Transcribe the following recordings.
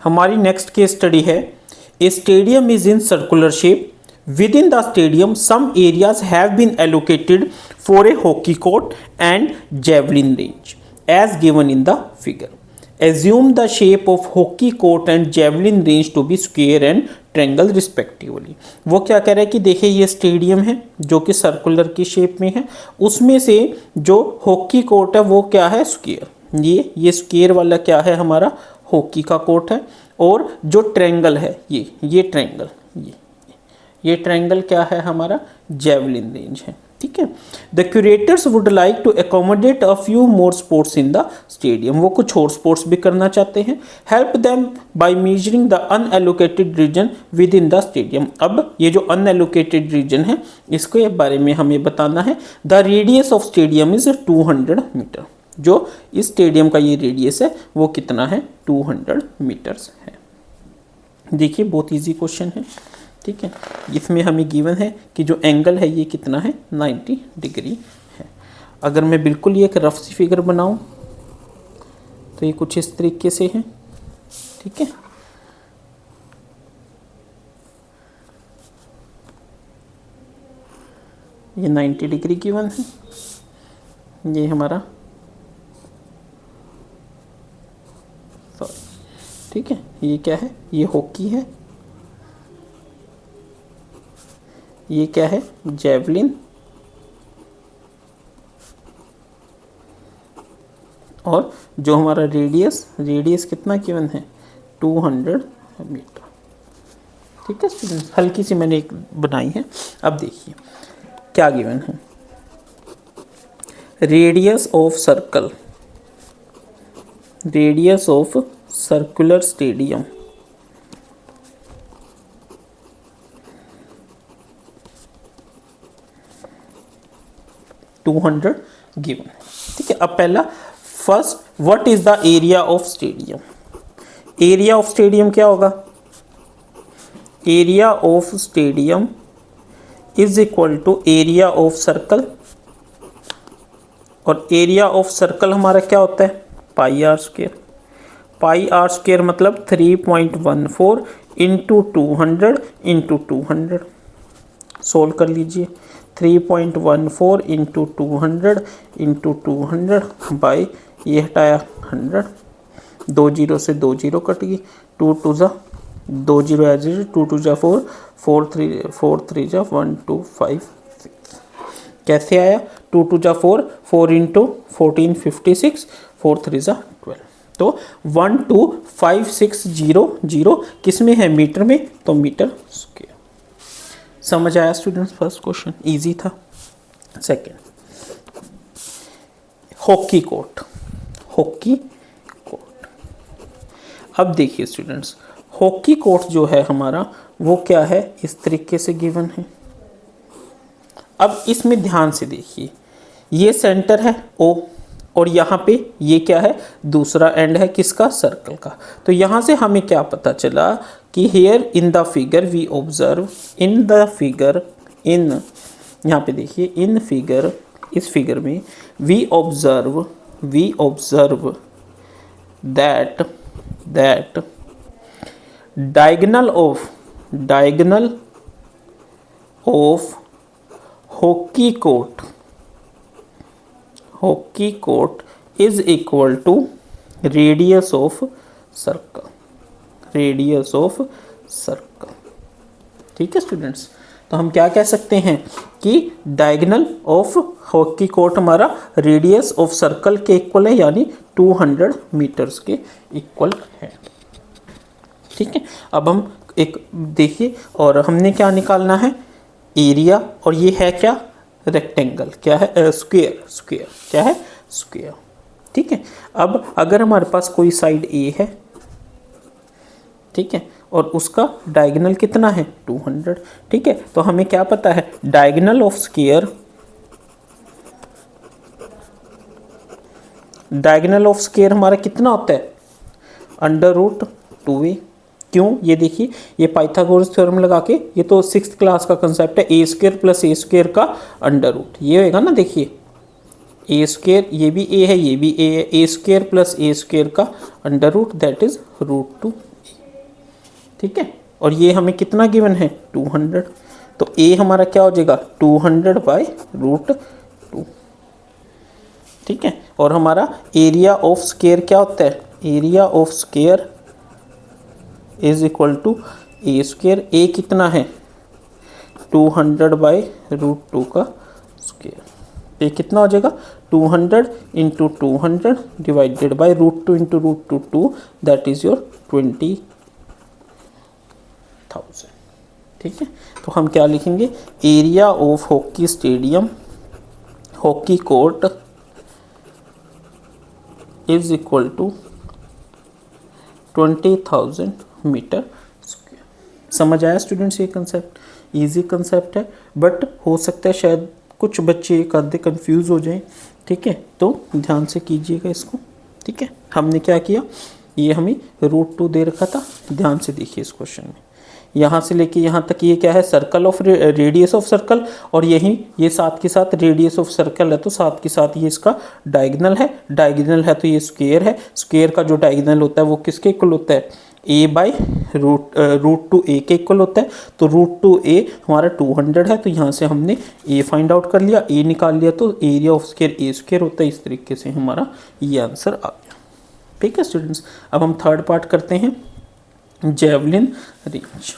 हमारी next case study है, a stadium is in circular shape, within the stadium some areas have been allocated for a hockey court and javelin range as given in the figure. Assume the shape of hockey court and javelin range to be square and triangle respectively. वो क्या कह रहा है कि देखिए ये stadium है जो कि सर्कुलर की शेप में है, उसमें से जो हॉकी कोर्ट है वो क्या है, स्क्वायर। ये स्क्वायर वाला क्या है, हमारा हॉकी का कोर्ट है, और जो ट्रायंगल है ये ट्रायंगल, ये ट्रायंगल क्या है, हमारा जेवलिन रेंज है। ठीक है। The curators would like to accommodate a few more sports in the stadium, वो कुछ और स्पोर्ट्स भी करना चाहते हैं। Help them by measuring the unallocated region within the stadium. अब ये जो अनएलोकेटेड रीजन है इसके बारे में हमें बताना है। The radius of stadium is 200 meter, जो इस स्टेडियम का ये रेडियस है वो कितना है, 200 मीटर्स है। देखिए बहुत ईजी क्वेश्चन है। ठीक है, इसमें हमें गिवन है कि जो एंगल है ये कितना है, 90 डिग्री है। अगर मैं बिल्कुल ये एक रफ सी फिगर बनाऊं तो ये कुछ इस तरीके से है। ठीक है, ये 90 डिग्री गिवन है, ये हमारा ठीक है, ये क्या है, ये हॉकी है, ये क्या है, जेवलिन, और जो हमारा रेडियस कितना गिवन है, 200 मीटर। ठीक है स्टूडेंट्स, हल्की सी मैंने एक बनाई है। अब देखिए क्या गिवन है, radius of circular stadium, $200 given है। ठीक है, अब पहला first, what is the area of stadium. Area of stadium क्या होगा, area of stadium is equal to area of circle, और एरिया ऑफ सर्कल हमारा क्या होता है, pi r square. Pi r square मतलब 3.14 इंटू 200 इंटू 200। सोल्व कर लीजिए, 3.14 इंटू 200 इंटू 200 बाई, ये हटाया 100, 2 जीरो से 2 जीरो कट गई, 2 टू जा 2 जीरो एज 2 टू जा 4, 4 3 जा 1 2 5 6। कैसे आया, 2 टू जा 4, 4 इंटू 14 56, 4 3 जा 12। तो 125600 किस में है, मीटर में, तो मीटर स्क्वायर। समझ आया स्टूडेंट्स, फर्स्ट क्वेश्चन इजी था। Second, hockey court. अब देखिए स्टूडेंट्स, हॉकी कोर्ट जो है हमारा वो क्या है, इस तरीके से गिवन है। अब इसमें ध्यान से देखिए, ये सेंटर है O, और यहाँ पे ये क्या है, दूसरा एंड है किसका, सर्कल का। तो यहाँ से हमें क्या पता चला कि here in the figure we observe, in the figure, in यहाँ पे देखिए, इन फिगर, इस फिगर में we observe that diagonal of hockey court is equal to radius of circle. ठीक है स्टूडेंट्स, तो हम क्या कह सकते हैं कि डायगोनल ऑफ हॉकी कोर्ट हमारा रेडियस ऑफ सर्कल के इक्वल है, यानी 200 मीटर्स के इक्वल है। ठीक है, अब हम एक देखिए, और हमने क्या निकालना है, एरिया, और ये है क्या, रेक्टेंगल, क्या है, स्क्वायर, क्या है, स्क्वायर। ठीक है, अब अगर हमारे पास कोई साइड ए है, ठीक है, और उसका डायगोनल कितना है, 200। ठीक है, तो हमें क्या पता है, डायगोनल ऑफ स्क्वायर हमारा कितना होता है, √2a। क्यों, ये देखिए, ये पाइथागोरस थ्योरम लगा के, ये तो 6th क्लास का कंसेप्ट है, a² + a² का अंडर रूट, ये होगा ना, देखिए ए स्क्वेयर, ये भी ए है ये भी ए है, ए स्क्वेयर प्लस ए स्क्वेयर का अंडर रूट दैट इज √2। ठीक है, और ये हमें कितना गिवन है 200, तो ए हमारा क्या हो जाएगा 200/√2। ठीक है, और हमारा एरिया ऑफ स्क्वायर क्या होता है, area of square is equal to a square, a कितना है 200/√2 का स्क्वायर, ये कितना हो जाएगा 200 × 200 divided by √2 × √2 that is your 20,000। ठीक है, तो हम क्या लिखेंगे, area of hockey stadium, hockey court is equal to 20,000 metre square. समझ आया स्टूडेंट्स, ये कंसेप्ट इजी कंसेप्ट है, बट हो सकता है शायद कुछ बच्चे एक आधे कंफ्यूज हो जाएं। ठीक है, तो ध्यान से कीजिएगा इसको। ठीक है, हमने क्या किया, ये हमें √2 दे रखा था, ध्यान से देखिए इस क्वेश्चन में, यहाँ से लेके यहाँ तक ये क्या है circle of radius of circle, और यही ये साथ के साथ रेडियस ऑफ सर्कल है तो साथ के साथ ये इसका डायगोनल है, डायगोनल है तो ये स्क्वायर है, स्क्वायर का जो डायगोनल होता है वो किसके इक्वल होता है, a/√2 a के इक्वल होता है, तो √2a हमारा 200 है, तो यहाँ से हमने a फाइंड आउट कर लिया, a निकाल लिया, तो area of square a square होता है। इस तरीके से हमारा ये आंसर आ गया। ठीक है स्टूडेंट्स, अब हम थर्ड पार्ट करते हैं, जेवलिन रेंज।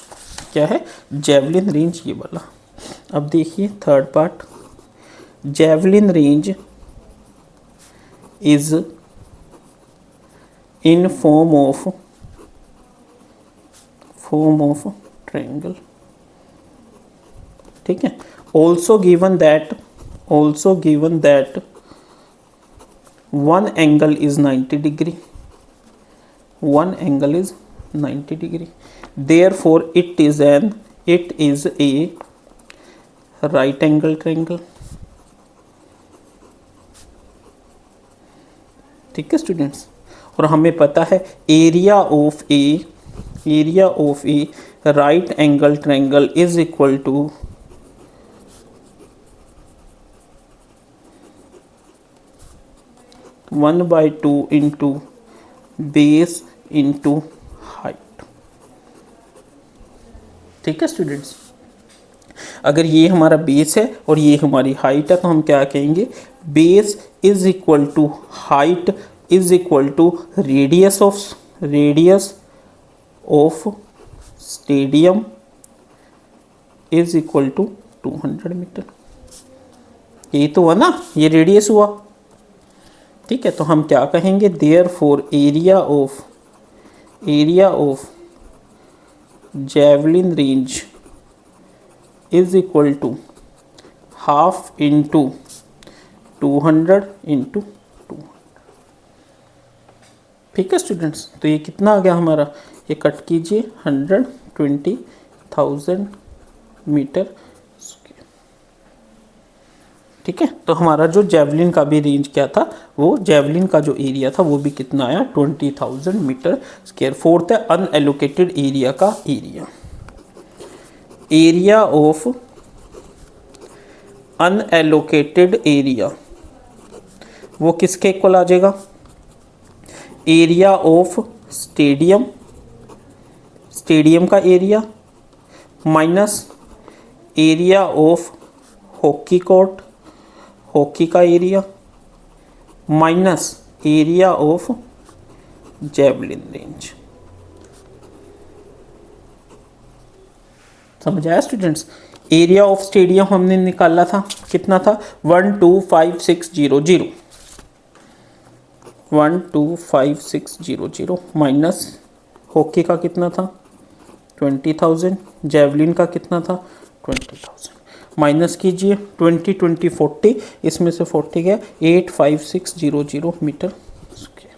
क्या है, जेवलिन रेंज ये वाला। अब देखिए third part, javelin range is in form of triangle. ठीक है, also given that one angle is 90 degree, one angle is 90 degree, therefore it is a right angle triangle। ठीक है स्टूडेंट्स, और हमें पता है area of a right angle triangle is equal to one by two into base into height. ठीक है students, अगर ये हमारा बेस है और ये हमारी हाइट है तो हम क्या कहेंगे, base is equal to height is equal to radius of stadium is equal to 200 meter. ये तो हुआ ना, ये रेडियस हुआ। ठीक है, तो हम क्या कहेंगे, therefore area of javelin range is equal to half into 200 into 200। ठीक है स्टूडेंट्स, तो ये कितना आ गया हमारा, ये कट कीजिए 120,000 मीटर स्क्वायर। ठीक है, तो हमारा जो जेवलिन का भी रेंज क्या था, वो जेवलिन का जो एरिया था वो भी कितना आया 20,000 मीटर स्क्वायर। फोर्थ है अनएलोकेटेड एरिया का एरिया ऑफ अनएलोकेटेड एरिया वो किसके इक्वल आ जाएगा, एरिया ऑफ स्टेडियम का area minus area of hockey court, hockey का area minus area of javelin range. समझ आया स्टूडेंट्स, एरिया ऑफ स्टेडियम हमने निकाला था, कितना था 125,600 125,600 माइनस हॉकी का कितना था 20,000, जेवलिन का कितना था 20,000, माइनस कीजिए 20 20 40, इसमें से 40 गया 85600 मीटर स्क्वायर।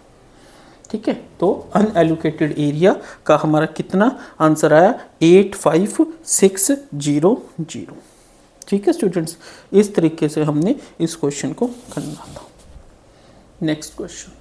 ठीक है, तो अनएलोकेटेड एरिया का हमारा कितना आंसर आया 85600। ठीक है स्टूडेंट्स, इस तरीके से हमने इस क्वेश्चन को करना था। Next question,